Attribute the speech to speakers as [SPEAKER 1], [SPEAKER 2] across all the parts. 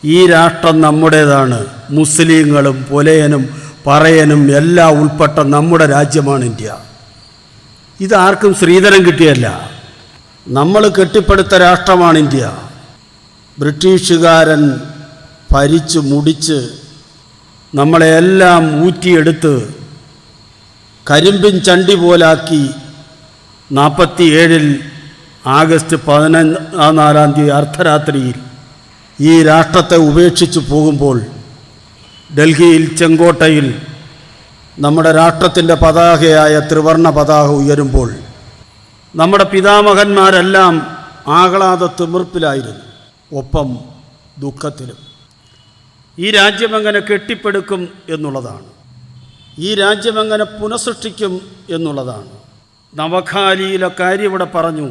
[SPEAKER 1] ഈ രാഷ്ട്രം നമ്മുടേതാണ്. മുസ്ലിങ്ങളും പുലയനും പറയനും എല്ലാം ഉൾപ്പെട്ട നമ്മുടെ രാജ്യമാണ് ഇന്ത്യ. ഇതാർക്കും ശ്രീധരം കിട്ടിയല്ല, നമ്മൾ കെട്ടിപ്പടുത്ത രാഷ്ട്രമാണ് ഇന്ത്യ. ബ്രിട്ടീഷുകാരൻ ഭരിച്ച് മുടിച്ച് നമ്മളെല്ലാം ഊറ്റിയെടുത്ത് കരിമ്പിൻ ചണ്ടി പോലാക്കി 47 ആഗസ്റ്റ് 14 അർദ്ധരാത്രിയിൽ ഈ രാഷ്ട്രത്തെ ഉപേക്ഷിച്ച് പോകുമ്പോൾ ഡൽഹിയിൽ ചെങ്കോട്ടയിൽ നമ്മുടെ രാഷ്ട്രത്തിൻ്റെ പതാകയായ ത്രിവർണ്ണ പതാക ഉയരുമ്പോൾ നമ്മുടെ പിതാമഹന്മാരെല്ലാം ആഹ്ലാദ തിമിർപ്പിലായിരുന്നു, ഒപ്പം ദുഃഖത്തിലും. ഈ രാജ്യമെങ്ങനെ കെട്ടിപ്പടുക്കും എന്നുള്ളതാണ്, ഈ രാജ്യമെങ്ങനെ പുനഃസൃഷ്ടിക്കും എന്നുള്ളതാണ്. നവഖാലിയിലെ കാര്യം ഇവിടെ പറഞ്ഞു.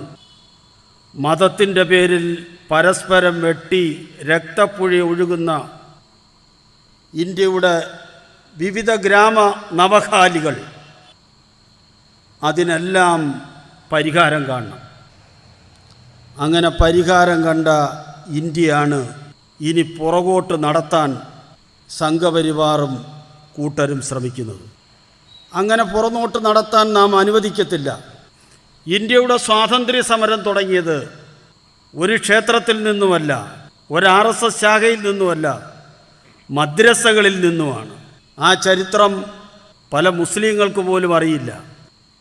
[SPEAKER 1] മതത്തിൻ്റെ പേരിൽ പരസ്പരം വെട്ടി രക്തപ്പുഴ ഒഴുകുന്ന ഇന്ത്യയുടെ വിവിധ ഗ്രാമ നവഖാലികൾ, അതിനെല്ലാം പരിഹാരം കാണണം. അങ്ങനെ പരിഹാരം കണ്ട ഇന്ത്യയാണ് ഇനി പുറകോട്ട് നടത്താൻ സംഘപരിവാറും കൂട്ടരും ശ്രമിക്കുന്നത്. അങ്ങനെ പുറകോട്ട് നടത്താൻ നാം അനുവദിക്കത്തില്ല. ഇന്ത്യയുടെ സ്വാതന്ത്ര്യ സമരം തുടങ്ങിയത് ഒരു ക്ഷേത്രത്തിൽ നിന്നുമല്ല, ഒരു RSS ശാഖയിൽ നിന്നുമല്ല, മദ്രസകളിൽ നിന്നുമാണ്. ആ ചരിത്രം പല മുസ്ലിങ്ങൾക്ക് പോലും അറിയില്ല.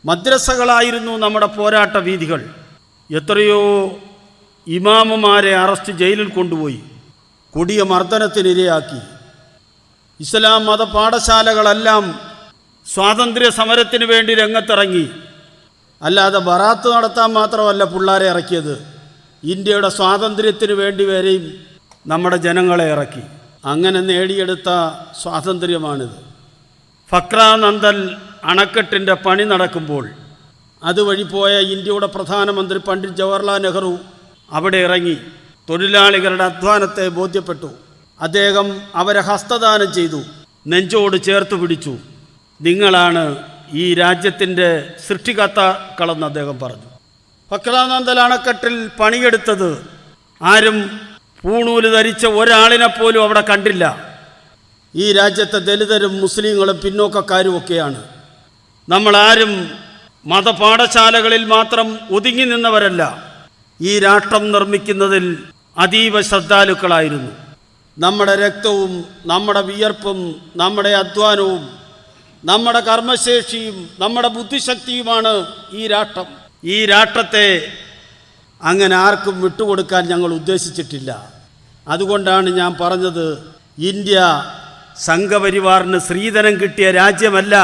[SPEAKER 1] മദ്രസകളായിരുന്നു നമ്മുടെ പോരാട്ട വീഥികൾ. എത്രയോ ഇമാമുമാരെ അറസ്റ്റ് ജയിലിൽ കൊണ്ടുപോയി കൊടിയ മർദ്ദനത്തിനിരയാക്കി. ഇസ്ലാം മത പാഠശാലകളെല്ലാം സ്വാതന്ത്ര്യ സമരത്തിന് വേണ്ടി രംഗത്തിറങ്ങി. അല്ലാതെ ബറാത്ത് നടത്താൻ മാത്രമല്ല പിള്ളേരെ ഇറക്കിയത്, ഇന്ത്യയുടെ സ്വാതന്ത്ര്യത്തിന് വേണ്ടി വരെയും നമ്മുടെ ജനങ്ങളെ ഇറക്കി. അങ്ങനെ നേടിയെടുത്ത സ്വാതന്ത്ര്യമാണിത്. ഫക്രാനന്ദൽ അണക്കെട്ടിൻ്റെ പണി നടക്കുമ്പോൾ അതുവഴി പോയ ഇന്ത്യയുടെ പ്രധാനമന്ത്രി പണ്ഡിറ്റ് ജവഹർലാൽ നെഹ്റു അവിടെ ഇറങ്ങി തൊഴിലാളികളുടെ അധ്വാനത്തെ ബോധ്യപ്പെട്ടു. അദ്ദേഹം അവരെ ഹസ്തദാനം ചെയ്തു, നെഞ്ചോട് ചേർത്ത് പിടിച്ചു. നിങ്ങളാണ് ഈ രാജ്യത്തിൻ്റെ സൃഷ്ടികർത്താക്കളെന്ന് അദ്ദേഹം പറഞ്ഞു. ഫക്രാനന്ദൽ അണക്കെട്ടിൽ പണിയെടുത്തത് ആരും പൂണൂല് ധരിച്ച ഒരാളിനെപ്പോലും അവിടെ കണ്ടില്ല. ഈ രാജ്യത്തെ ദലിതരും മുസ്ലിങ്ങളും പിന്നോക്കക്കാരുമൊക്കെയാണ്. നമ്മളാരും മതപാഠശാലകളിൽ മാത്രം ഒതുങ്ങി നിന്നവരല്ല. ഈ രാഷ്ട്രം നിർമ്മിക്കുന്നതിൽ അതീവ ശ്രദ്ധാലുക്കളായിരുന്നു. നമ്മുടെ രക്തവും നമ്മുടെ വിയർപ്പും നമ്മുടെ അധ്വാനവും നമ്മുടെ കർമ്മശേഷിയും നമ്മുടെ ബുദ്ധിശക്തിയുമാണ് ഈ രാഷ്ട്രം. ഈ രാഷ്ട്രത്തെ അങ്ങനെ ആർക്കും വിട്ടുകൊടുക്കാൻ ഞങ്ങൾ ഉദ്ദേശിച്ചിട്ടില്ല. അതുകൊണ്ടാണ് ഞാൻ പറഞ്ഞത്, ഇന്ത്യ സംഘപരിവാറിന് ശ്രീധനം കിട്ടിയ രാജ്യമല്ല.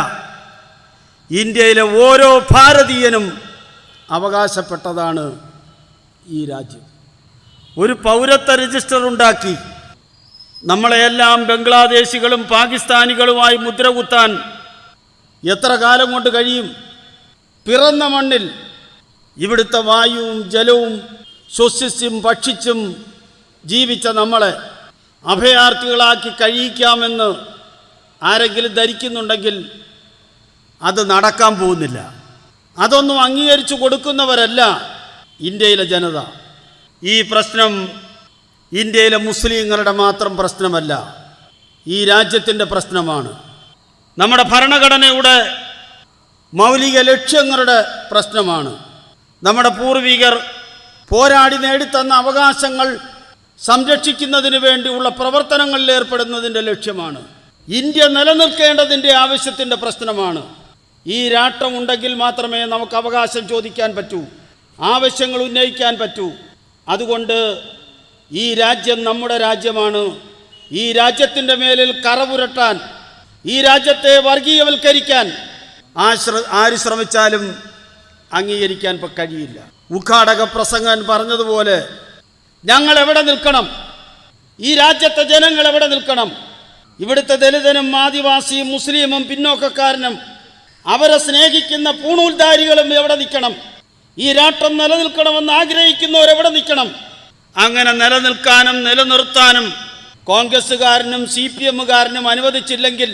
[SPEAKER 1] ഇന്ത്യയിലെ ഓരോ ഭാരതീയനും അവകാശപ്പെട്ടതാണ് ഈ രാജ്യം. ഒരു പൗരത്വ രജിസ്റ്റർ ഉണ്ടാക്കി നമ്മളെയെല്ലാം ബംഗ്ലാദേശികളും പാകിസ്ഥാനികളുമായി മുദ്ര കുത്താൻ എത്ര കാലം കൊണ്ട് കഴിയും? പിറന്ന മണ്ണിൽ ഇവിടുത്തെ വായുവും ജലവും ശ്വസിച്ചും ഭക്ഷിച്ചും ജീവിച്ച നമ്മളെ അഭയാർത്ഥികളാക്കി കഴിയിക്കാമെന്ന് ആരെങ്കിലും ധരിക്കുന്നുണ്ടെങ്കിൽ അത് നടക്കാൻ പോകുന്നില്ല. അതൊന്നും അംഗീകരിച്ചു കൊടുക്കുന്നവരല്ല ഇന്ത്യയിലെ ജനത. ഈ പ്രശ്നം ഇന്ത്യയിലെ മുസ്ലിങ്ങളുടെ മാത്രം പ്രശ്നമല്ല, ഈ രാജ്യത്തിൻ്റെ പ്രശ്നമാണ്. നമ്മുടെ ഭരണഘടനയുടെ മൗലിക ലക്ഷ്യങ്ങളുടെ പ്രശ്നമാണ്. നമ്മുടെ പൂർവികർ പോരാടി നേടിത്തന്ന അവകാശങ്ങൾ സംരക്ഷിക്കുന്നതിന് വേണ്ടിയുള്ള പ്രവർത്തനങ്ങളിൽ ഏർപ്പെടുന്നതിൻ്റെ ലക്ഷ്യമാണ്. ഇന്ത്യ നിലനിൽക്കേണ്ടതിൻ്റെ ആവശ്യത്തിൻ്റെ പ്രശ്നമാണ്. ഈ രാഷ്ട്രമുണ്ടെങ്കിൽ മാത്രമേ നമുക്ക് അവകാശം ചോദിക്കാൻ പറ്റൂ, ആവശ്യങ്ങൾ ഉന്നയിക്കാൻ പറ്റൂ. അതുകൊണ്ട് ഈ രാജ്യം നമ്മുടെ രാജ്യമാണ്. ഈ രാജ്യത്തിൻ്റെ മേലിൽ കറപുരട്ടാൻ, ഈ രാജ്യത്തെ വർഗീയവൽക്കരിക്കാൻ ആര് ശ്രമിച്ചാലും അംഗീകരിക്കാൻ കഴിയില്ല. ഉദ്ഘാടക പ്രസംഗൻ പറഞ്ഞതുപോലെ ഞങ്ങൾ എവിടെ നിൽക്കണം? ഈ രാജ്യത്തെ ജനങ്ങൾ എവിടെ നിൽക്കണം? ഇവിടുത്തെ ദലിതനും ആദിവാസിയും മുസ്ലിമും പിന്നോക്കക്കാരനും അവരെ സ്നേഹിക്കുന്ന പൂണൂൽധാരികളും എവിടെ നിൽക്കണം? ഈ രാഷ്ട്രം നിലനിൽക്കണമെന്ന് ആഗ്രഹിക്കുന്നവരെവിടെ നിൽക്കണം? അങ്ങനെ നിലനിൽക്കാനും നിലനിർത്താനും കോൺഗ്രസ്സുകാരനും CPMകാരനും അനുവദിച്ചില്ലെങ്കിൽ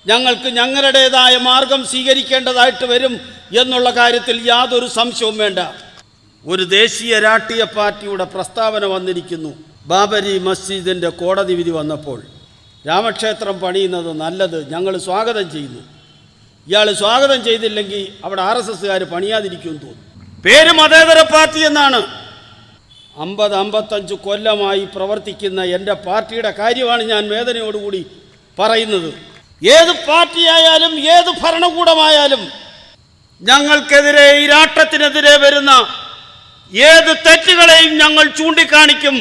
[SPEAKER 1] ഞങ്ങൾക്ക് ഞങ്ങളുടേതായ മാർഗം സ്വീകരിക്കേണ്ടതായിട്ട് വരും എന്നുള്ള കാര്യത്തിൽ യാതൊരു സംശയവും വേണ്ട. ഒരു ദേശീയ രാഷ്ട്രീയ പാർട്ടിയുടെ പ്രസ്താവന വന്നിരിക്കുന്നു. ബാബരി മസ്ജിദിൻ്റെ കോടതി വിധി വന്നപ്പോൾ രാമക്ഷേത്രം പണിയുന്നത് നല്ലത്, ഞങ്ങൾ സ്വാഗതം ചെയ്യുന്നു. ഇയാൾ സ്വാഗതം ചെയ്തില്ലെങ്കിൽ അവിടെ RSSകാർ പണിയാതിരിക്കുമെന്ന് തോന്നുന്നു. പേര് മതേതര പാർട്ടി എന്നാണ്. 50-55 കൊല്ലമായി പ്രവർത്തിക്കുന്ന എൻ്റെ പാർട്ടിയുടെ കാര്യമാണ് ഞാൻ വേദനയോടുകൂടി പറയുന്നത്. ഏത് പാർട്ടിയായാലും ഏത് ഭരണകൂടമായാലും ഞങ്ങൾക്കെതിരെ, ഈ രാഷ്ട്രത്തിനെതിരെ വരുന്ന ഏത് തെറ്റുകളെയും ഞങ്ങൾ ചൂണ്ടിക്കാണിക്കും.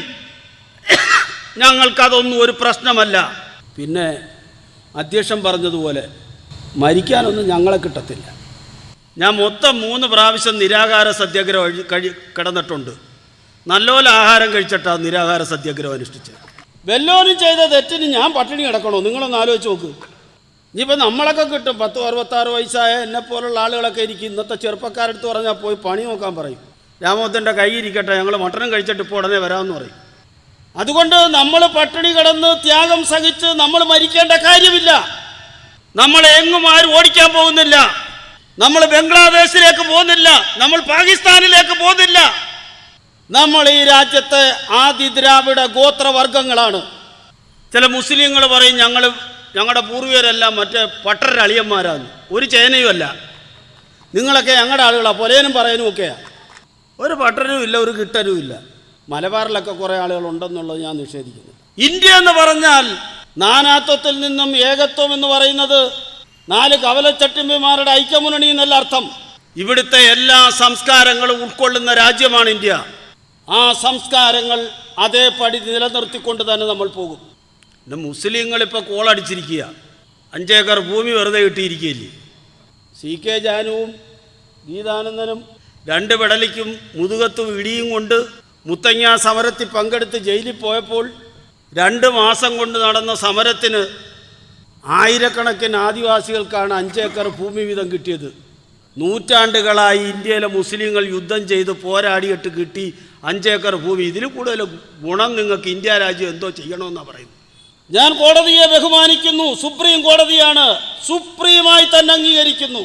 [SPEAKER 1] ഞങ്ങൾക്കതൊന്നും ഒരു പ്രശ്നമല്ല. പിന്നെ അധ്യക്ഷൻ പറഞ്ഞതുപോലെ മരിക്കാനൊന്നും ഞങ്ങളെ കിട്ടത്തില്ല. ഞാൻ മൊത്തം 3 പ്രാവശ്യം നിരാഹാര സത്യാഗ്രഹം കിടന്നിട്ടുണ്ട്. നല്ലപോലെ ആഹാരം കഴിച്ചിട്ടാണ് നിരാഹാര സത്യാഗ്രഹം അനുഷ്ഠിച്ചത്. വല്ലോനും ചെയ്ത തെറ്റിന് ഞാൻ പട്ടിണി കിടക്കണോ? നിങ്ങളൊന്ന് ആലോചിച്ച് നോക്ക്. ഇനിയിപ്പോൾ നമ്മളൊക്കെ കിട്ടും. 10-66 വയസ്സായ എന്നെപ്പോലുള്ള ആളുകളൊക്കെ ഇരിക്കും. ഇന്നത്തെ ചെറുപ്പക്കാരെടുത്ത് പറഞ്ഞാൽ പോയി പണി നോക്കാൻ പറയും. രാമോദൻ്റെ കൈ ഇരിക്കട്ടെ, ഞങ്ങൾ മട്ടണം കഴിച്ചിട്ട് ഇപ്പോൾ ഉടനെ വരാമെന്ന് പറയും. അതുകൊണ്ട് നമ്മൾ പട്ടിണി കിടന്ന് ത്യാഗം സഹിച്ച് നമ്മൾ മരിക്കേണ്ട കാര്യമില്ല. നമ്മൾ എങ്ങും ആരും ഓടിക്കാൻ പോകുന്നില്ല. നമ്മൾ ബംഗ്ലാദേശിലേക്ക് പോകുന്നില്ല. നമ്മൾ പാകിസ്ഥാനിലേക്ക് പോകുന്നില്ല. നമ്മൾ ഈ രാജ്യത്തെ ആദിദ്രാവിഡ ഗോത്രവർഗങ്ങളാണ്. ചില മുസ്ലിങ്ങൾ പറയും ഞങ്ങളുടെ പൂർവികരെല്ലാം മറ്റേ പട്ടര അളിയന്മാരാണ്, ഒരു ചേനയുമല്ല, നിങ്ങളൊക്കെ ഞങ്ങളുടെ ആളുകളാണ്, പൊലേനും പറയാനും ഒക്കെയാണ്. ഒരു പട്ടരനും ഇല്ല, ഒരു കിട്ടനും ഇല്ല. മലബാറിലൊക്കെ കുറേ ആളുകളുണ്ടെന്നുള്ളത് ഞാൻ നിഷേധിക്കുന്നു. ഇന്ത്യ എന്ന് പറഞ്ഞാൽ നാനാത്വത്തിൽ നിന്നും ഏകത്വം എന്ന് പറയുന്നത് 4 കവലച്ചട്ടിമ്പിമാരുടെ ഐക്യമുന്നണി എന്നല്ല അർത്ഥം. ഇവിടുത്തെ എല്ലാ സംസ്കാരങ്ങളും ഉൾക്കൊള്ളുന്ന രാജ്യമാണ് ഇന്ത്യ. ആ സംസ്കാരങ്ങൾ അതേപടി നിലനിർത്തിക്കൊണ്ട് തന്നെ നമ്മൾ പോകും. പിന്നെ മുസ്ലിങ്ങളിപ്പോൾ കോളടിച്ചിരിക്കുക, 5 ഏക്കർ ഭൂമി വെറുതെ കിട്ടിയിരിക്കുകയില്ലേ. CK ജാനുവും ഗീതാനന്ദനും 2 പെടലിക്കും മുതുകത്തും ഇടിയും കൊണ്ട് മുത്തങ്ങ സമരത്തിൽ പങ്കെടുത്ത് ജയിലിൽ പോയപ്പോൾ 2 മാസം കൊണ്ട് നടന്ന സമരത്തിന് ആയിരക്കണക്കിന് ആദിവാസികൾക്കാണ് 5 ഏക്കർ ഭൂമി വീതം കിട്ടിയത്. നൂറ്റാണ്ടുകളായി ഇന്ത്യയിലെ മുസ്ലിങ്ങൾ യുദ്ധം ചെയ്ത് പോരാടിയിട്ട് കിട്ടി 5 ഏക്കർ ഭൂമി. ഇതിൽ കൂടുതൽ ഗുണം നിങ്ങൾക്ക് ഇന്ത്യ രാജ്യം എന്തോ ചെയ്യണമെന്നാണ് പറയുന്നത്. ഞാൻ കോടതിയെ ബഹുമാനിക്കുന്നു. സുപ്രീം കോടതിയാണ്, സുപ്രീമായി തന്നെ അംഗീകരിക്കുന്നു.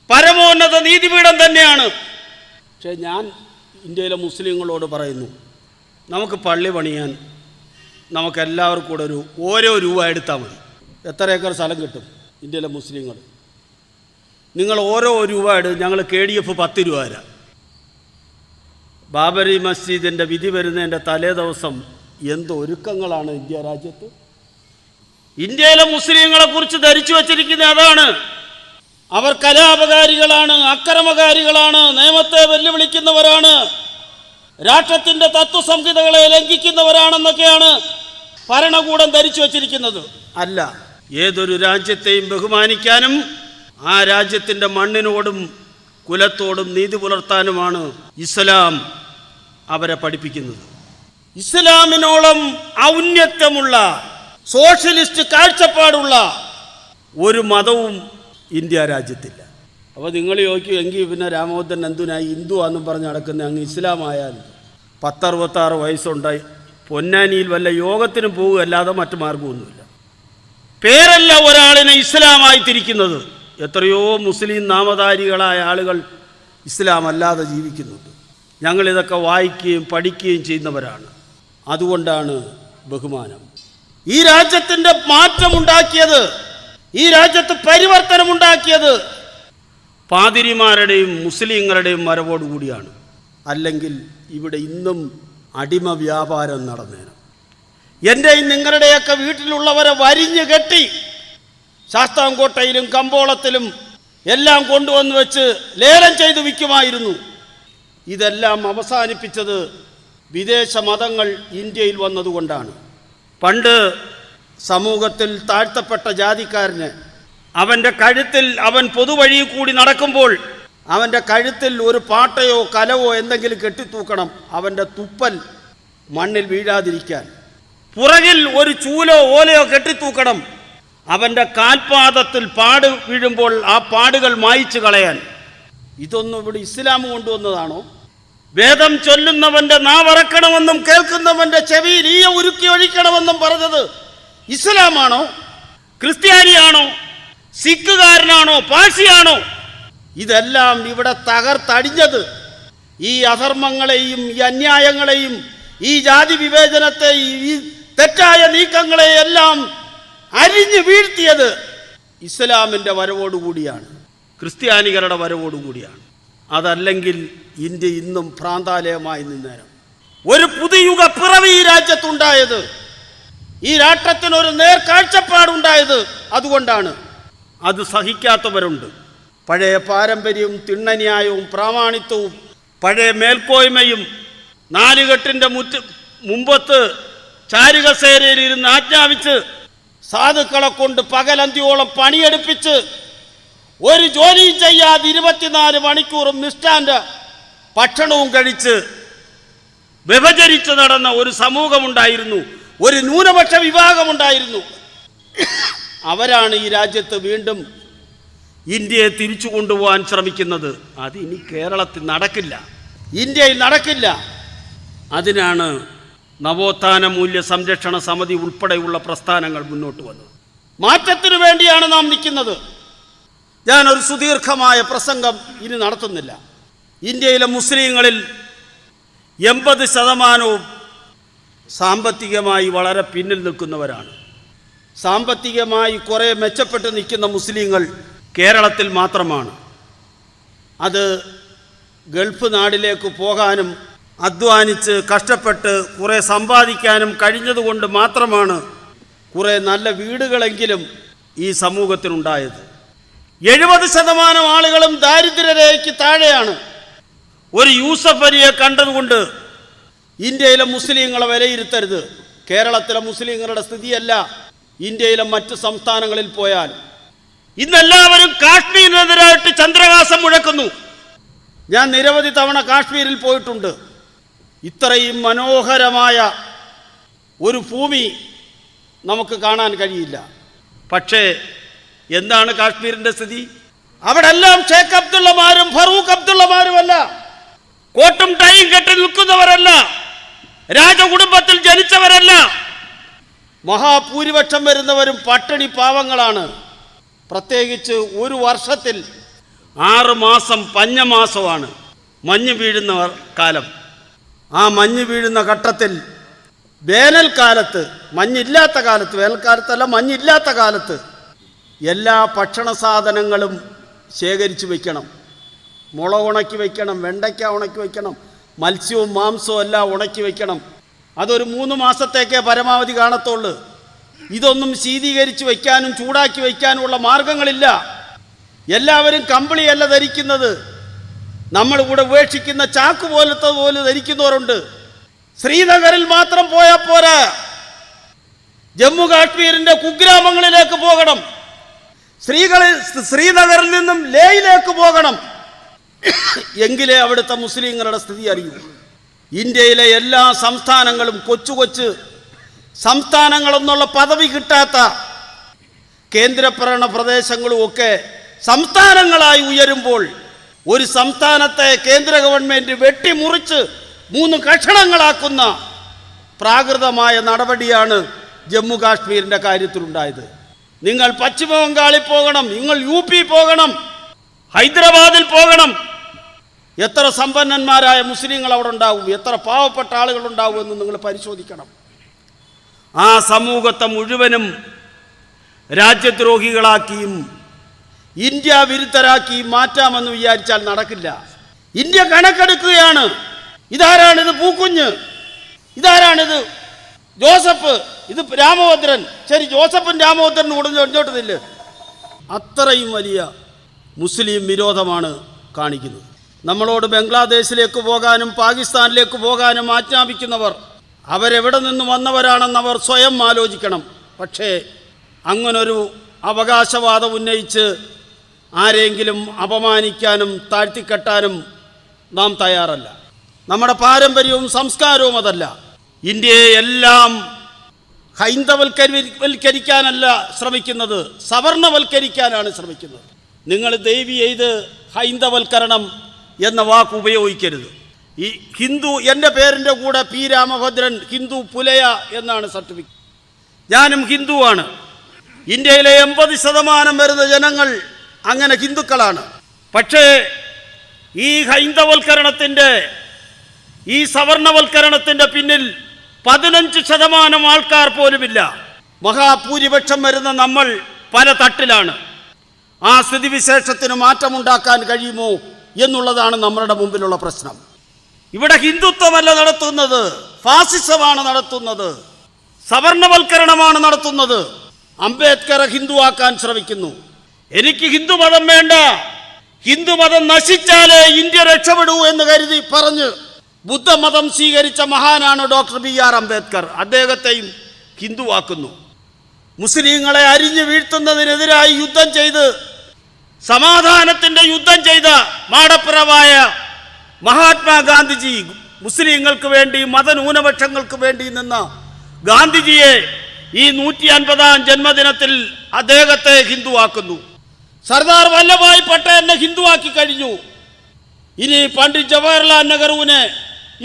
[SPEAKER 1] പരമോന്നത നീതിപീഠം തന്നെയാണ്. പക്ഷേ ഞാൻ ഇന്ത്യയിലെ മുസ്ലിങ്ങളോട് പറയുന്നു, നമുക്ക് പള്ളി പണിയാൻ നമുക്കെല്ലാവർക്കും കൂടെ ഓരോ രൂപ എടുത്താൽ മതി. എത്ര ഏക്കർ സ്ഥലം കിട്ടും ഇന്ത്യയിലെ മുസ്ലിങ്ങൾ? നിങ്ങൾ ഓരോ രൂപ എടുത്ത്, ഞങ്ങൾ KDF 10 രൂപ തരാം. ബാബരി മസ്ജിദിൻ്റെ വിധി വരുന്നതിൻ്റെ തലേ ദിവസം എന്തൊരുക്കങ്ങളാണ് ഇന്ത്യ രാജ്യത്ത്. ഇന്ത്യയിലെ മുസ്ലിങ്ങളെക്കുറിച്ച് ധരിച്ചു വച്ചിരിക്കുന്ന അതാണ്. അവർ കലാപകാരികളാണ്, അക്രമകാരികളാണ്, നിയമത്തെ വെല്ലുവിളിക്കുന്നവരാണ്, രാഷ്ട്രത്തിൻ്റെ തത്വസംഹിതകളെ ലംഘിക്കുന്നവരാണെന്നൊക്കെയാണ് ഭരണകൂടം ധരിച്ചു വച്ചിരിക്കുന്നത്. അല്ല, ഏതൊരു രാജ്യത്തെയും ബഹുമാനിക്കാനും ആ രാജ്യത്തിൻ്റെ മണ്ണിനോടും കുലത്തോടും നീതി പുലർത്താനുമാണ് ഇസ്ലാം അവരെ പഠിപ്പിക്കുന്നത്. ഇസ്ലാമിനോളം ഔന്നത്യമുള്ള സോഷ്യലിസ്റ്റ് കാഴ്ചപ്പാടുള്ള ഒരു മതവും ഇന്ത്യ രാജ്യത്തില്ല. അപ്പോൾ നിങ്ങൾ ചോദിക്കും, എങ്കിൽ പിന്നെ രാമോദരൻ എന്തിനായി ഹിന്ദു ആണെന്നും പറഞ്ഞ് നടക്കുന്ന അങ്ങ് ഇസ്ലാമായാൽ 10-66 വയസ്സുണ്ടായി പൊന്നാനിയിൽ വല്ല യോഗത്തിനും പോകുകയല്ലാതെ മറ്റു മാർഗമൊന്നുമില്ല. പേരല്ല ഒരാളിനെ ഇസ്ലാമായി തിരിക്കുന്നത്. എത്രയോ മുസ്ലിം നാമധാരികളായ ആളുകൾ ഇസ്ലാം അല്ലാതെ ജീവിക്കുന്നുണ്ട്. ഞങ്ങളിതൊക്കെ വായിക്കുകയും പഠിക്കുകയും ചെയ്യുന്നവരാണ്. അതുകൊണ്ടാണ് ബഹുമാനം. ഈ രാജ്യത്തിൻ്റെ മാറ്റമുണ്ടാക്കിയത്, ഈ രാജ്യത്ത് പരിവർത്തനമുണ്ടാക്കിയത് പാതിരിമാരുടെയും മുസ്ലിങ്ങളുടെയും വരവോടുകൂടിയാണ്. അല്ലെങ്കിൽ ഇവിടെ ഇന്നും അടിമ വ്യാപാരം നടന്നേനെ. എൻ്റെയും നിങ്ങളുടെയൊക്കെ വീട്ടിലുള്ളവരെ വരിഞ്ഞു കെട്ടി ശാസ്താംകോട്ടയിലും കമ്പോളത്തിലും എല്ലാം കൊണ്ടുവന്ന് വെച്ച് ലേലം ചെയ്ത് വിൽക്കുമായിരുന്നു. ഇതെല്ലാം അവസാനിപ്പിച്ചത് വിദേശ മതങ്ങൾ ഇന്ത്യയിൽ വന്നതുകൊണ്ടാണ്. പണ്ട് സമൂഹത്തിൽ താഴ്ത്തപ്പെട്ട ജാതിക്കാരന് അവൻ്റെ കഴുത്തിൽ, അവൻ പൊതുവഴി കൂടി നടക്കുമ്പോൾ അവൻ്റെ കഴുത്തിൽ ഒരു പാട്ടയോ കലവോ എന്തെങ്കിലും കെട്ടിത്തൂക്കണം, അവൻ്റെ തുപ്പൽ മണ്ണിൽ വീഴാതിരിക്കാൻ. പുറകിൽ ഒരു ചൂലോ ഓലയോ കെട്ടിത്തൂക്കണം, അവൻ്റെ കാൽപാദത്തിൽ പാട് വീഴുമ്പോൾ ആ പാടുകൾ മായ്ച്ചു കളയാൻ. ഇതൊന്നും ഇവിടെ ഇസ്ലാം കൊണ്ടുവന്നതാണോ? വേദം ചൊല്ലുന്നവൻ്റെ നാവറക്കണമെന്നും കേൾക്കുന്നവൻ്റെ ചെവിയിൽ ഈയ ഉരുക്കി ഒഴിക്കണമെന്നും പറഞ്ഞത് ഇസ്ലാമാണോ? ക്രിസ്ത്യാനിയാണോ? സിഖുകാരനാണോ? പാഴ്സിയാണോ? ഇതെല്ലാം ഇവിടെ തകർത്തടിഞ്ഞത് ഈ അധർമ്മങ്ങളെയും ഈ അന്യായങ്ങളെയും ഈ ജാതി വിവേചനത്തെ, ഈ തെറ്റായ നീക്കങ്ങളെ എല്ലാം അരിഞ്ഞു വീഴ്ത്തിയത് ഇസ്ലാമിൻ്റെ വരവോടുകൂടിയാണ്, ക്രിസ്ത്യാനികളുടെ വരവോടുകൂടിയാണ്. അതല്ലെങ്കിൽ ഇന്ത്യ ഇന്നും ഭ്രാന്താലയമായി നിന്നേരം. ഒരു പുതുയുഗ പിറവി ഈ രാജ്യത്തുണ്ടായത്, ഈ രാഷ്ട്രത്തിനൊരു നേർക്കാഴ്ചപ്പാടുണ്ടായത് അതുകൊണ്ടാണ്. അത് സഹിക്കാത്തവരുണ്ട്. പഴയ പാരമ്പര്യവും തിണ്ണന്യായവും പ്രാമാണിത്വവും പഴയ മേൽക്കോയ്മയും നാലുകെട്ടിൻ്റെ മുമ്പത്ത് ചാരുകസേരയിൽ ഇരുന്ന് ആജ്ഞാപിച്ച് സാധുക്കളെ കൊണ്ട് പകലന്തിയോളം പണിയെടുപ്പിച്ച് ഒരു ജോലിയും ചെയ്യാതെ 24 മണിക്കൂറും നിഷ്ഠാന്ത ഭക്ഷണവും കഴിച്ച് വ്യഭചരിച്ച് നടന്ന ഒരു സമൂഹമുണ്ടായിരുന്നു, ഒരു ന്യൂനപക്ഷ വിഭാഗമുണ്ടായിരുന്നു. അവരാണ് ഈ രാജ്യത്ത് വീണ്ടും ഇന്ത്യയെ തിരിച്ചു കൊണ്ടുപോകാൻ ശ്രമിക്കുന്നത്. അത് ഇനി കേരളത്തിൽ നടക്കില്ല, ഇന്ത്യയിൽ നടക്കില്ല. അതിനാണ് നവോത്ഥാന മൂല്യ സംരക്ഷണ സമിതി ഉൾപ്പെടെയുള്ള പ്രസ്ഥാനങ്ങൾ മുന്നോട്ട് വന്നത്. മാറ്റത്തിനു വേണ്ടിയാണ് നാം നിൽക്കുന്നത്. ഞാനൊരു സുദീർഘമായ പ്രസംഗം ഇനി നടത്തുന്നില്ല. ഇന്ത്യയിലെ മുസ്ലിങ്ങളിൽ 80% സാമ്പത്തികമായി വളരെ പിന്നിൽ നിൽക്കുന്നവരാണ്. സാമ്പത്തികമായി കുറേ മെച്ചപ്പെട്ട് നിൽക്കുന്ന മുസ്ലിങ്ങൾ കേരളത്തിൽ മാത്രമാണ്. അത് ഗൾഫ് നാടിലേക്ക് പോകാനും അധ്വാനിച്ച് കഷ്ടപ്പെട്ട് കുറേ സമ്പാദിക്കാനും കഴിഞ്ഞതുകൊണ്ട് മാത്രമാണ് കുറേ നല്ല വീടുകളെങ്കിലും ഈ സമൂഹത്തിനുണ്ടായത്. 70% ആളുകളും ദാരിദ്ര്യരേഖയ്ക്ക് താഴെയാണ്. ഒരു യൂസഫ് അലിയെ കണ്ടതുകൊണ്ട് ഇന്ത്യയിലെ മുസ്ലിങ്ങളെ വിലയിരുത്തരുത്. കേരളത്തിലെ മുസ്ലിങ്ങളുടെ സ്ഥിതിയല്ല ഇന്ത്യയിലെ മറ്റ് സംസ്ഥാനങ്ങളിൽ പോയാൽ. ഇന്നെല്ലാവരും കാശ്മീരിനെതിരായിട്ട് ചന്ദ്രഹാസം മുഴക്കുന്നു. ഞാൻ നിരവധി തവണ കാശ്മീരിൽ പോയിട്ടുണ്ട്. ഇത്രയും മനോഹരമായ ഒരു ഭൂമി നമുക്ക് കാണാൻ കഴിയില്ല. പക്ഷേ എന്താണ് കാശ്മീരിൻ്റെ സ്ഥിതി? അവിടെ എല്ലാം ഷേഖ് അബ്ദുള്ളമാരും ഫറൂഖ് അബ്ദുള്ളമാരുമല്ല, കോട്ടും ടൈയും കെട്ടി നിൽക്കുന്നവരല്ല, രാജകുടുംബത്തിൽ ജനിച്ചവരല്ല. മഹാഭൂരിപക്ഷം വരുന്നവരും പട്ടിണി പാവങ്ങളാണ്. പ്രത്യേകിച്ച് ഒരു വർഷത്തിൽ 6 മാസം പഞ്ഞമാസമാണ്, മഞ്ഞ് വീഴുന്ന കാലം. ആ മഞ്ഞ് വീഴുന്ന ഘട്ടത്തിൽ വേനൽക്കാലത്ത്, മഞ്ഞില്ലാത്ത കാലത്ത്, വേനൽക്കാലത്തല്ല മഞ്ഞില്ലാത്ത കാലത്ത് എല്ലാ ഭക്ഷണ സാധനങ്ങളും ശേഖരിച്ച് വയ്ക്കണം. മുളക് ഉണക്കി വയ്ക്കണം, വെണ്ടയ്ക്ക ഉണക്കി വയ്ക്കണം, മത്സ്യവും മാംസവും എല്ലാം ഉണക്കി വയ്ക്കണം. അതൊരു 3 മാസത്തേക്കേ പരമാവധി കാണത്തുള്ളൂ. ഇതൊന്നും ശീതീകരിച്ച് വയ്ക്കാനും ചൂടാക്കി വയ്ക്കാനുമുള്ള മാർഗങ്ങളില്ല. എല്ലാവരും കമ്പിളിയല്ല ധരിക്കുന്നത്, നമ്മളിവിടെ ഉപേക്ഷിക്കുന്ന ചാക്ക് പോലത്തെ പോലെ ധരിക്കുന്നവരുണ്ട്. ശ്രീനഗറിൽ മാത്രം പോയാൽ പോരാ, ജമ്മു കാശ്മീരിൻ്റെ കുഗ്രാമങ്ങളിലേക്ക് പോകണം. ശ്രീനഗറിൽ നിന്നും ലേയിലേക്ക് പോകണം. എങ്കിലേ അവിടുത്തെ മുസ്ലിങ്ങളുടെ സ്ഥിതി അറിയൂ. ഇന്ത്യയിലെ എല്ലാ സംസ്ഥാനങ്ങളും കൊച്ചു കൊച്ചു സംസ്ഥാനങ്ങളെന്നുള്ള പദവി കിട്ടാത്ത കേന്ദ്രഭരണ പ്രദേശങ്ങളും ഒക്കെ സംസ്ഥാനങ്ങളായി ഉയരുമ്പോൾ ഒരു സംസ്ഥാനത്തെ കേന്ദ്ര ഗവൺമെൻറ് വെട്ടിമുറിച്ച് 3 കഷണങ്ങളാക്കുന്ന പ്രാകൃതമായ നടപടിയാണ് ജമ്മു കാശ്മീരിൻ്റെ കാര്യത്തിലുണ്ടായത്. നിങ്ങൾ പശ്ചിമ ബംഗാളിൽ പോകണം, നിങ്ങൾ UP പോകണം, ഹൈദരാബാദിൽ പോകണം. എത്ര സമ്പന്നന്മാരായ മുസ്ലിങ്ങൾ അവിടെ ഉണ്ടാവും, എത്ര പാവപ്പെട്ട ആളുകളുണ്ടാവും എന്ന് നിങ്ങൾ പരിശോധിക്കണം. ആ സമൂഹത്തെ മുഴുവനും രാജ്യദ്രോഹികളാക്കിയും ഇന്ത്യ വിരുദ്ധരാക്കിയും മാറ്റാമെന്ന് വിചാരിച്ചാൽ നടക്കില്ല. ഇന്ത്യ കണക്കെടുക്കുകയാണ്. ഇതാരാണിത്? പൂക്കുഞ്ഞ്. ഇതാരാണിത്? ജോസഫ്. ഇത് രാമഭദ്രൻ. ശരി, ജോസഫും രാമഭദ്രനും ഉടഞ്ഞോട്ട് നില്ല്. അത്രയും വലിയ മുസ്ലിം വിരോധമാണ് കാണിക്കുന്നത്. നമ്മളോട് ബംഗ്ലാദേശിലേക്ക് പോകാനും പാകിസ്ഥാനിലേക്ക് പോകാനും ആജ്ഞാപിക്കുന്നവർ അവരെവിടെ നിന്ന് വന്നവരാണെന്നവർ സ്വയം ആലോചിക്കണം. പക്ഷേ അങ്ങനൊരു അവകാശവാദം ഉന്നയിച്ച് ആരെങ്കിലും അപമാനിക്കാനും താഴ്ത്തിക്കെട്ടാനും നാം തയ്യാറല്ല. നമ്മുടെ പാരമ്പര്യവും സംസ്കാരവും അതല്ല. ഇന്ത്യയെ എല്ലാം ഹൈന്ദവൽക്കരിക്കാനല്ല ശ്രമിക്കുന്നത്, സവർണവൽക്കരിക്കാനാണ് ശ്രമിക്കുന്നത്. നിങ്ങൾ ദയവ് ചെയ്ത് ഹൈന്ദവൽക്കരണം എന്ന വാക്ക് ഉപയോഗിക്കരുത്. ഈ ഹിന്ദു, എൻ്റെ പേരിൻ്റെ കൂടെ P. രാമഭദ്രൻ ഹിന്ദു പുലയ എന്നാണ് സർട്ടിഫിക്കറ്റ്. ഞാനും ഹിന്ദുവാണ്. ഇന്ത്യയിലെ 80% വരുന്ന ജനങ്ങൾ അങ്ങനെ ഹിന്ദുക്കളാണ്. പക്ഷേ ഈ ഹൈന്ദവൽക്കരണത്തിൻ്റെ ഈ സവർണവൽക്കരണത്തിൻ്റെ പിന്നിൽ 15% ആൾക്കാർ പോലുമില്ല. മഹാഭൂരിപക്ഷം വരുന്ന നമ്മൾ പല തട്ടിലാണ്. ആ സ്ഥിതിവിശേഷത്തിന് മാറ്റമുണ്ടാക്കാൻ കഴിയുമോ എന്നുള്ളതാണ് നമ്മളുടെ മുമ്പിലുള്ള പ്രശ്നം. ഇവിടെ ഹിന്ദുത്വമല്ല നടത്തുന്നത്, ഫാസിസമാണ് നടത്തുന്നത്, സവർണവൽക്കരണമാണ് നടത്തുന്നത്. അംബേദ്കറെ ഹിന്ദുവാക്കാൻ ശ്രമിക്കുന്നു. എനിക്ക് ഹിന്ദുമതം വേണ്ട, ഹിന്ദുമതം നശിച്ചാലേ ഇന്ത്യ രക്ഷപ്പെടൂ എന്ന് കരുതി പറഞ്ഞ് ബുദ്ധമതം സ്വീകരിച്ച മഹാനാണ് ഡോക്ടർ BR അംബേദ്കർ. അദ്ദേഹത്തെയും ഹിന്ദുവാക്കുന്നു. മുസ്ലിങ്ങളെ അരിഞ്ഞു വീഴ്ത്തുന്നതിനെതിരായി യുദ്ധം ചെയ്ത് സമാധാനത്തിൻ്റെ യുദ്ധം ചെയ്ത മാടപ്പിറവായ മഹാത്മാഗാന്ധിജി, മുസ്ലിങ്ങൾക്ക് വേണ്ടി മതന്യൂനപക്ഷങ്ങൾക്ക് വേണ്ടി നിന്ന ഗാന്ധിജിയെ ഈ 150-ാം ജന്മദിനത്തിൽ അദ്ദേഹത്തെ ഹിന്ദുവാക്കുന്നു. സർദാർ വല്ലഭായ് പട്ടേലിനെ ഹിന്ദുവാക്കി കഴിഞ്ഞു. ഇനി പണ്ഡിറ്റ് ജവഹർലാൽ നെഹ്റുവിനെ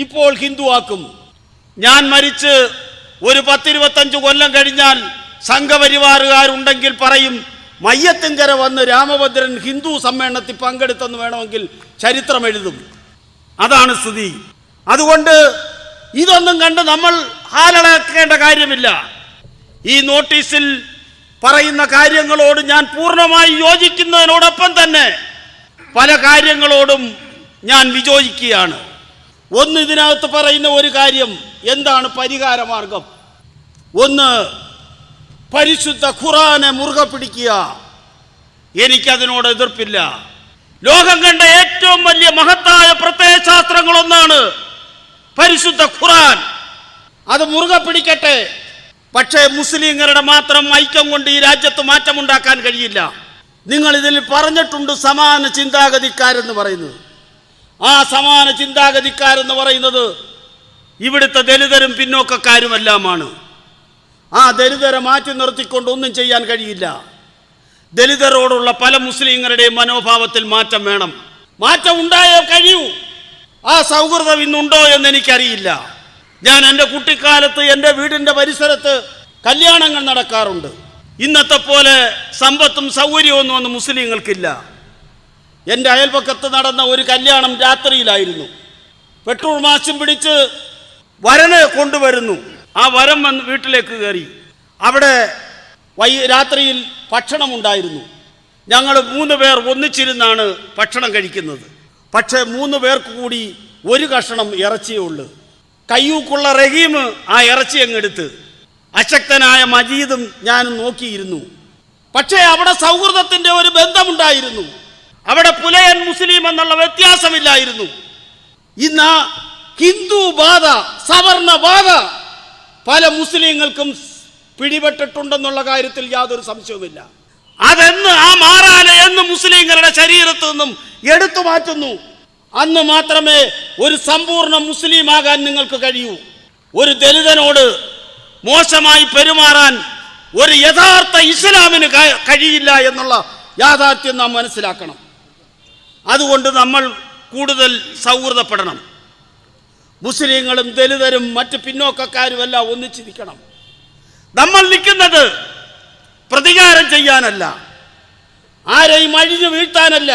[SPEAKER 1] ഇപ്പോൾ ഹിന്ദുവാക്കും. ഞാൻ മരിച്ച് ഒരു 10-25 കൊല്ലം കഴിഞ്ഞാൽ സംഘപരിവാറുകാരുണ്ടെങ്കിൽ പറയും, മയ്യത്തിങ്കര വന്ന് രാമഭദ്രൻ ഹിന്ദു സമ്മേളനത്തിൽ പങ്കെടുത്തെന്ന് വേണമെങ്കിൽ ചരിത്രം എഴുതും. അതാണ് സ്ഥിതി. അതുകൊണ്ട് ഇതൊന്നും കണ്ട് നമ്മൾ ഹാലളക്കേണ്ട കാര്യമില്ല. ഈ നോട്ടീസിൽ പറയുന്ന കാര്യങ്ങളോട് ഞാൻ പൂർണ്ണമായി യോജിക്കുന്നതിനോടൊപ്പം തന്നെ പല കാര്യങ്ങളോടും ഞാൻ വിയോജിക്കുകയാണ്. ഒന്ന്, ഇതിനകത്ത് പറയുന്ന ഒരു കാര്യം എന്താണ് പരിഹാരമാർഗം? ഒന്ന്, പരിശുദ്ധ ഖുർആനെ മുറുകെ പിടിക്കുക. എനിക്കതിനോട് എതിർപ്പില്ല. ലോകം കണ്ട ഏറ്റവും വലിയ മഹത്തായ പ്രത്യയശാസ്ത്രങ്ങളൊന്നാണ് പരിശുദ്ധ ഖുർആൻ. അത് മുറുകെ പിടിക്കട്ടെ. പക്ഷേ മുസ്ലിങ്ങളുടെ മാത്രം ഐക്യം കൊണ്ട് ഈ രാജ്യത്ത് മാറ്റമുണ്ടാക്കാൻ കഴിയില്ല. നിങ്ങൾ ഇതിൽ പറഞ്ഞിട്ടുണ്ട് സമാന ചിന്താഗതിക്കാരെന്ന് പറയുന്നത്. ആ സമാന ചിന്താഗതിക്കാരെന്ന് പറയുന്നത് ഇവിടുത്തെ ദലിതരും പിന്നോക്കക്കാരുമെല്ലാമാണ്. ആ ദലിതരെ മാറ്റി നിർത്തിക്കൊണ്ട് ഒന്നും ചെയ്യാൻ കഴിയില്ല. ദലിതരോടുള്ള പല മുസ്ലിങ്ങളുടെയും മനോഭാവത്തിൽ മാറ്റം വേണം. മാറ്റം ഉണ്ടായേ കഴിയൂ. ആ സൗഹൃദം ഇന്നുണ്ടോ എന്ന് എനിക്കറിയില്ല. ഞാൻ എൻ്റെ കുട്ടിക്കാലത്ത് എൻ്റെ വീടിൻ്റെ പരിസരത്ത് കല്യാണങ്ങൾ നടക്കാറുണ്ട്. ഇന്നത്തെ പോലെ സമ്പത്തും സൗകര്യമൊന്നും ഒന്നും മുസ്ലിങ്ങൾക്കില്ല. എൻ്റെ അയൽപക്കത്ത് നടന്ന ഒരു കല്യാണം രാത്രിയിലായിരുന്നു. പെട്രോൾ മാശും പിടിച്ച് വരനെ കൊണ്ടുവരുന്നു. ആ വരം വന്ന് വീട്ടിലേക്ക് കയറി. അവിടെ രാത്രിയിൽ ഭക്ഷണമുണ്ടായിരുന്നു. ഞങ്ങൾ 3 പേർ ഒന്നിച്ചിരുന്നാണ് ഭക്ഷണം കഴിക്കുന്നത്. പക്ഷേ 3 പേർക്ക് കൂടി ഒരു കഷണം ഇറച്ചിയേ ഉള്ളൂ. കയ്യൂക്കുള്ള റഹീം ആ ഇറച്ചി അങ്ങെടുത്ത്, അശക്തനായ മജീദും ഞാനും നോക്കിയിരുന്നു. പക്ഷേ അവിടെ സൗഹൃദത്തിൻ്റെ ഒരു ബന്ധമുണ്ടായിരുന്നു. അവിടെ പുലയൻ മുസ്ലിം എന്നുള്ള വ്യത്യാസമില്ലായിരുന്നു. ഇന്ന് ഹിന്ദു ബാധ, സവർണ ബാധ പല മുസ്ലിങ്ങൾക്കും പിടിപെട്ടിട്ടുണ്ടെന്നുള്ള കാര്യത്തിൽ യാതൊരു സംശയവുമില്ല. അതെന്ന് ആ മാറാലെ എന്ന് മുസ്ലിങ്ങളുടെ ശരീരത്തു നിന്നും എടുത്തു മാറ്റുന്നു, അന്ന് മാത്രമേ ഒരു സമ്പൂർണ്ണ മുസ്ലിം ആകാൻ നിങ്ങൾക്ക് കഴിയൂ. ഒരു ദലിതനോട് മോശമായി പെരുമാറാൻ ഒരു യഥാർത്ഥ ഇസ്ലാമിന് കഴിയില്ല എന്നുള്ള യാഥാർത്ഥ്യം നാം മനസ്സിലാക്കണം. അതുകൊണ്ട് നമ്മൾ കൂടുതൽ സൗഹൃദപ്പെടണം. മുസ്ലിങ്ങളും ദലിതരും മറ്റ് പിന്നോക്കക്കാരുമെല്ലാം ഒന്നിച്ചിരിക്കണം. നമ്മൾ നിൽക്കുന്നത് പ്രതികാരം ചെയ്യാനല്ല, ആരെയും അഴിഞ്ഞു വീഴ്ത്താനല്ല.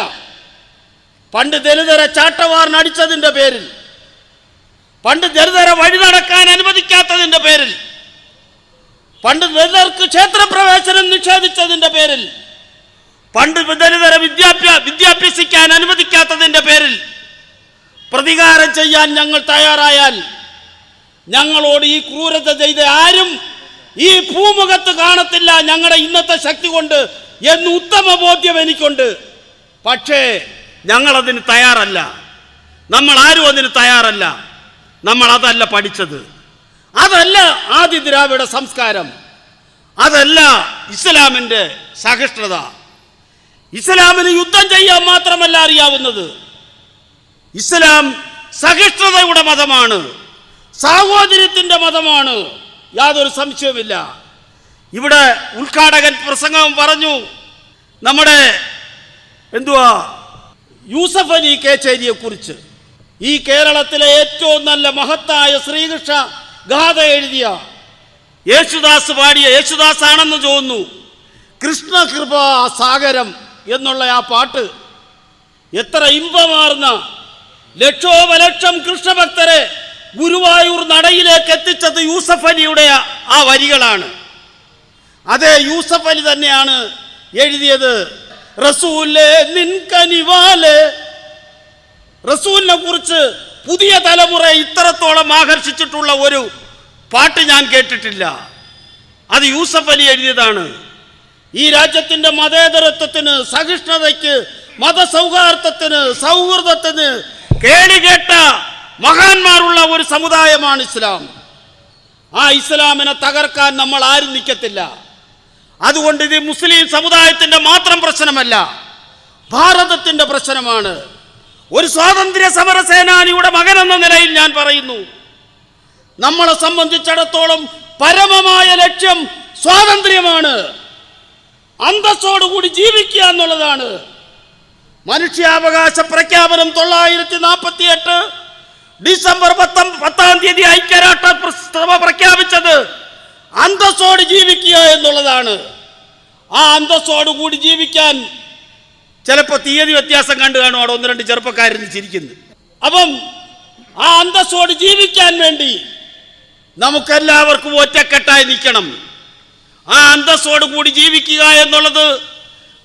[SPEAKER 1] പണ്ട് ദലിതരെ ചാട്ടവാറിനടിച്ചതിൻ്റെ പേരിൽ, പണ്ട് ദലിതരെ വഴി നടക്കാൻ അനുവദിക്കാത്തതിൻ്റെ പേരിൽ, പണ്ട് ദലിതർക്ക് ക്ഷേത്രപ്രവേശനം നിഷേധിച്ചതിൻ്റെ പേരിൽ, പണ്ട് ദലിതരെ വിദ്യാഭ്യസിക്കാൻ അനുവദിക്കാത്തതിൻ്റെ പേരിൽ പ്രതികാരം ചെയ്യാൻ ഞങ്ങൾ തയ്യാറായാൽ ഞങ്ങളോട് ഈ ക്രൂരത ചെയ്ത ആരും ഈ ഭൂമുഖത്ത് കാണത്തില്ല ഞങ്ങളുടെ ഇന്നത്തെ ശക്തി കൊണ്ട് എന്ന് ഉത്തമ ബോധ്യം എനിക്കുണ്ട്. പക്ഷേ ഞങ്ങളതിന് തയ്യാറല്ല. നമ്മൾ ആരും അതിന് തയ്യാറല്ല. നമ്മൾ അതല്ല പഠിച്ചത്. അതല്ല ആദി ദ്രാവിഡ സംസ്കാരം. അതല്ല ഇസ്ലാമിൻ്റെ സഹിഷ്ണുത. ഇസ്ലാമിന് യുദ്ധം ചെയ്യാൻ മാത്രമല്ല അറിയാവുന്നത്. ഇസ്ലാം സഹിഷ്ണുതയുടെ മതമാണ്, സാഹോദര്യത്തിൻ്റെ മതമാണ്, യാതൊരു സംശയവുമില്ല. ഇവിടെ ഉദ്ഘാടകൻ പ്രസംഗം പറഞ്ഞു, നമ്മുടെ യൂസഫ് അലി കേച്ചേരിയെ കുറിച്ച്. ഈ കേരളത്തിലെ ഏറ്റവും നല്ല മഹത്തായ ശ്രീകൃഷ്ണ ഗാഥ എഴുതിയ യേശുദാസ് പാടിയ, യേശുദാസ് ആണെന്ന് തോന്നുന്നു, കൃഷ്ണകൃപാ സാഗരം എന്നുള്ള ആ പാട്ട് എത്ര ഇമ്പമാർന്ന ലക്ഷോപലക്ഷം കൃഷ്ണഭക്തരെ ഗുരുവായൂർ നടയിലേക്ക് എത്തിച്ചത് യൂസഫ് അലിയുടെ ആ വരികളാണ്. അതേ യൂസഫ് അലി തന്നെയാണ് എഴുതിയത്. റസൂലേ നിൻ കനിവാലേ. റസൂലിനെ കുറിച്ച് പുതിയ തലമുറ ഇത്രത്തോളം ആകർഷിച്ചിട്ടുള്ള ഒരു പാട്ട് ഞാൻ കേട്ടിട്ടില്ല. അത് യൂസഫ് അലി എഴുതിയതാണ്. ഈ രാജ്യത്തിൻ്റെ മതേതരത്വത്തിന്, സഹിഷ്ണുതയ്ക്ക്, മതസൗഹാർദ്ദത്തിന്, സൗഹൃദത്തിന് കേടുകേട്ട മഹാന്മാരുള്ള ഒരു സമുദായമാണ് ഇസ്ലാം. ആ ഇസ്ലാമിനെ തകർക്കാൻ നമ്മൾ ആരും നിൽക്കത്തില്ല. അതുകൊണ്ട് ഇത് മുസ്ലിം സമുദായത്തിൻ്റെ മാത്രം പ്രശ്നമല്ല, ഭാരതത്തിൻ്റെ പ്രശ്നമാണ്. ഒരു സ്വാതന്ത്ര്യ സമര സേനാനിയുടെ മകൻ എന്ന നിലയിൽ ഞാൻ പറയുന്നു, നമ്മളെ സംബന്ധിച്ചിടത്തോളം പരമമായ ലക്ഷ്യം സ്വാതന്ത്ര്യമാണ്. അന്തസ്സോടുകൂടി ജീവിക്കുക എന്നുള്ളതാണ്. മനുഷ്യാവകാശ പ്രഖ്യാപനം 1948 ഡിസംബർ 10 ഐക്യരാഷ്ട്രസഭ പ്രഖ്യാപിച്ചത് അന്തസ്സോട് ജീവിക്കുക എന്നുള്ളതാണ്. ആ അന്തസ്സോടുകൂടി ജീവിക്കാൻ ചിലപ്പോൾ തീയതി വ്യത്യാസം കണ്ടു കാണും, അവിടെ 1-2 ചെറുപ്പക്കാരിന്ന് ചിരിക്കുന്നു. അപ്പം ആ അന്തസ്സോട് ജീവിക്കാൻ വേണ്ടി നമുക്കെല്ലാവർക്കും ഒറ്റക്കെട്ടായി നിൽക്കണം. ആ അന്തസ്സോടുകൂടി ജീവിക്കുക എന്നുള്ളത്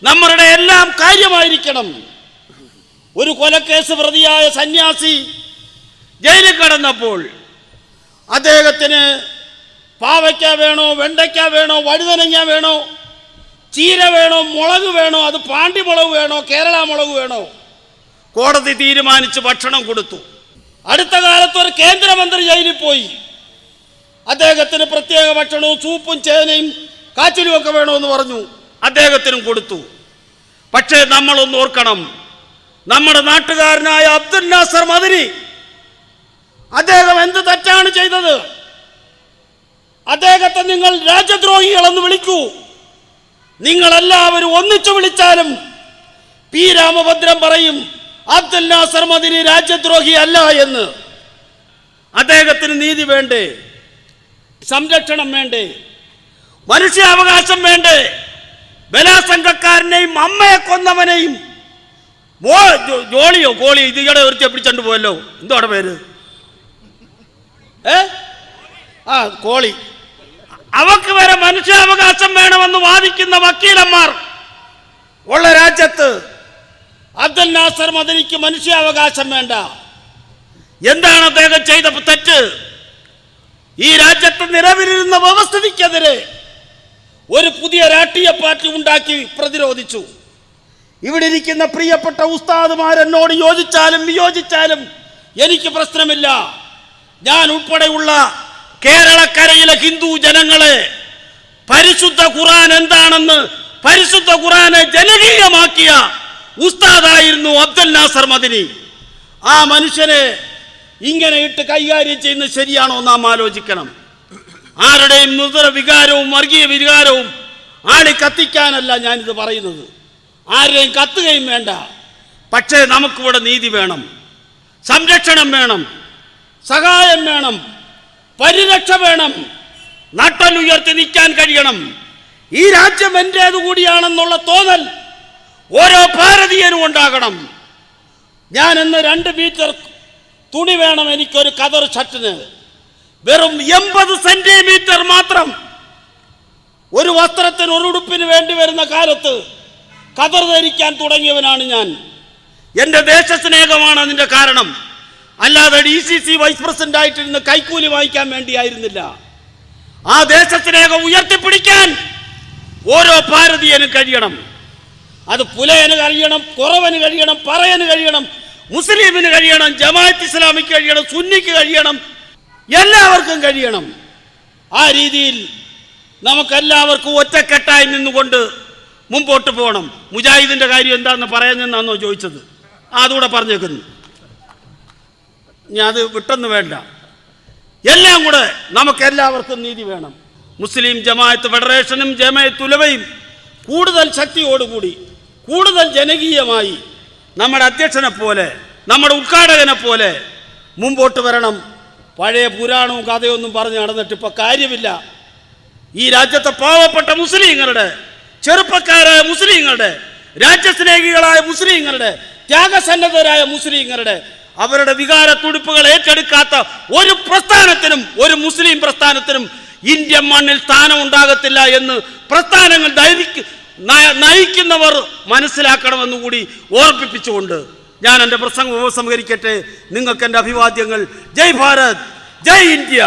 [SPEAKER 1] നമ്മളുടെ എല്ലാം കാര്യമായിരിക്കണം. ഒരു കൊലക്കേസ് പ്രതിയായ സന്യാസി ജയിലിൽ കിടന്നപ്പോൾ അദ്ദേഹത്തിന് പാവയ്ക്ക വേണോ, വെണ്ടയ്ക്ക വേണോ, വഴുതനങ്ങ വേണോ, ചീര വേണോ, മുളക് വേണോ, അത് പാണ്ടിമുളക് വേണോ, കേരള മുളക് വേണോ, കോടതി തീരുമാനിച്ച് ഭക്ഷണം കൊടുത്തു. അടുത്ത കാലത്ത് ഒരു കേന്ദ്രമന്ത്രി ജയിലിൽ പോയി. അദ്ദേഹത്തിന് പ്രത്യേക ഭക്ഷണവും സൂപ്പും ചേനയും കാച്ചിലും ഒക്കെ വേണമെന്ന് പറഞ്ഞു. അദ്ദേഹത്തിനും കൊടുത്തു. പക്ഷേ നമ്മളൊന്ന് ഓർക്കണം, നമ്മുടെ നാട്ടുകാരനായ അബ്ദുൽ നാസർ മദനി അദ്ദേഹം എന്ത് തെറ്റാണ് ചെയ്തത്? അദ്ദേഹത്തെ നിങ്ങൾ രാജ്യദ്രോഹികളെന്ന് വിളിക്കൂ. നിങ്ങളെല്ലാവരും ഒന്നിച്ചു വിളിച്ചാലും പി രാമഭദ്രൻ പറയും അബ്ദുൽ നാസർ മദനി രാജ്യദ്രോഹി അല്ല എന്ന്. അദ്ദേഹത്തിന് നീതി വേണ്ടേ? സംരക്ഷണം വേണ്ടേ? മനുഷ്യാവകാശം വേണ്ടേ? ബലാസംഘക്കാരനെയും അമ്മയെ കൊന്നവനെയും ജോളിയോ കോളിയോ ഇതിടെ ഒരുത്തി പിടിച്ചോണ്ട് പോയല്ലോ, എന്തോടെ പേര്? കോളി. അവക്ക് വരെ മനുഷ്യാവകാശം വേണമെന്ന് വാദിക്കുന്ന വക്കീലന്മാർ ഉള്ള രാജ്യത്ത് അബ്ദുൽ നാസർ മദനിക്ക് മനുഷ്യാവകാശം വേണ്ട. എന്താണ് അദ്ദേഹം ചെയ്ത തെറ്റ്? ഈ രാജ്യത്ത് നിലവിലിരുന്ന വ്യവസ്ഥിതിക്കെതിരെ ഒരു പുതിയ രാഷ്ട്രീയ പാർട്ടി ഉണ്ടാക്കി പ്രതിരോധിച്ചു. ഇവിടെ ഇരിക്കുന്ന പ്രിയപ്പെട്ട ഉസ്താദുമാരെന്നോട് യോജിച്ചാലും വിയോജിച്ചാലും എനിക്ക് പ്രശ്നമില്ല. ഞാൻ ഉൾപ്പെടെയുള്ള കേരളക്കരയിലെ ഹിന്ദു ജനങ്ങളെ പരിശുദ്ധ ഖുർആൻ എന്താണെന്ന്, പരിശുദ്ധ ഖുർആനെ ജനകീയമാക്കിയ ഉസ്താദായിരുന്നു അബ്ദുൽ നാസർ മദനി. ആ മനുഷ്യനെ ഇങ്ങനെ ഇട്ട് കൈകാര്യം ചെയ്യുന്നത് ശരിയാണോ നാം ആലോചിക്കണം. ആരുടെയും നൂതന വികാരവും വർഗീയ വികാരവും ആളി കത്തിക്കാനല്ല ഞാനിത് പറയുന്നത്. ആരെയും കത്തുകയും വേണ്ട. പക്ഷേ നമുക്കിവിടെ നീതി വേണം, സംരക്ഷണം വേണം, സഹായം വേണം, പരിരക്ഷ വേണം, നട്ടലുയർത്തി നിൽക്കാൻ കഴിയണം. ഈ രാജ്യം എൻ്റേതു കൂടിയാണെന്നുള്ള തോന്നൽ ഓരോ ഭാരതീയനും ഉണ്ടാകണം. ഞാൻ ഇന്ന് 2 മീറ്റർ തുണി വേണം എനിക്കൊരു കതർ ഷർട്ടിന്. വെറും 80 സെന്റിമീറ്റർ മാത്രം ഒരു വസ്ത്രത്തിന്, ഒരു ഉടുപ്പിന് വേണ്ടി വരുന്ന കാലത്ത് കതർ ധരിക്കാൻ തുടങ്ങിയവനാണ് ഞാൻ. എൻ്റെ ദേശസ്നേഹമാണ് അതിൻ്റെ കാരണം. അല്ലാതെ DCC വൈസ് പ്രസിഡന്റ് ആയിട്ടിരുന്ന് കൈക്കൂലി വാങ്ങിക്കാൻ വേണ്ടിയായിരുന്നില്ല. ആ ദേശസ്നേഹം ഉയർത്തിപ്പിടിക്കാൻ ഓരോ ഭാരതീയനും കഴിയണം. അത് പുലയന് കഴിയണം, കുറവന് കഴിയണം, പറയന് കഴിയണം, മുസ്ലിമിന് കഴിയണം, ജമാഅത്ത് ഇസ്ലാമിക്ക് കഴിയണം, സുന്നിക്ക് കഴിയണം, എല്ലാവർക്കും കഴിയണം. ആ രീതിയിൽ നമുക്കെല്ലാവർക്കും ഒറ്റക്കെട്ടായി നിന്നുകൊണ്ട് മുമ്പോട്ട് പോകണം. മുജാഹിദിൻ്റെ കാര്യം എന്താണെന്ന് പറയാനെന്നാണോ ചോദിച്ചത്? അതുകൂടെ പറഞ്ഞേക്കുന്നു. ഞാൻ അത് വിട്ടൊന്നും വേണ്ട. എല്ലാം കൂടെ നമുക്കെല്ലാവർക്കും നീതി വേണം. മുസ്ലിം ജമാഅത്ത് ഫെഡറേഷനും ജമാഅത്ത് ഉലമയും കൂടുതൽ ശക്തിയോടുകൂടി, കൂടുതൽ ജനകീയമായി നമ്മുടെ അധ്യക്ഷനെ പോലെ, നമ്മുടെ ഉദ്ഘാടകനെ പോലെ മുമ്പോട്ട് വരണം. പഴയ പുരാണവും കഥയൊന്നും പറഞ്ഞ് നടന്നിട്ട് ഇപ്പോൾ കാര്യമില്ല. ഈ രാജ്യത്തെ പാവപ്പെട്ട മുസ്ലിങ്ങളുടെ, ചെറുപ്പക്കാരായ മുസ്ലിങ്ങളുടെ, രാജ്യസ്നേഹികളായ മുസ്ലിങ്ങളുടെ, ത്യാഗസന്നദ്ധരായ മുസ്ലിങ്ങളുടെ അവരുടെ വികാര തുടിപ്പുകൾ ഏറ്റെടുക്കാത്ത ഒരു പ്രസ്ഥാനത്തിനും, ഒരു മുസ്ലിം പ്രസ്ഥാനത്തിനും ഇന്ത്യൻ മണ്ണിൽ സ്ഥാനം ഉണ്ടാകത്തില്ല എന്ന് പ്രസ്ഥാനങ്ങൾ നയിക്കുന്നവർ മനസ്സിലാക്കണമെന്ന് കൂടി ഓർമ്മിപ്പിച്ചുകൊണ്ട് ഞാൻ എൻ്റെ പ്രസംഗം ഉപസംഹരിക്കട്ടെ. നിങ്ങൾക്ക് എൻ്റെ അഭിവാദ്യങ്ങൾ. ജയ് ഭാരത്, ജയ് ഇന്ത്യ.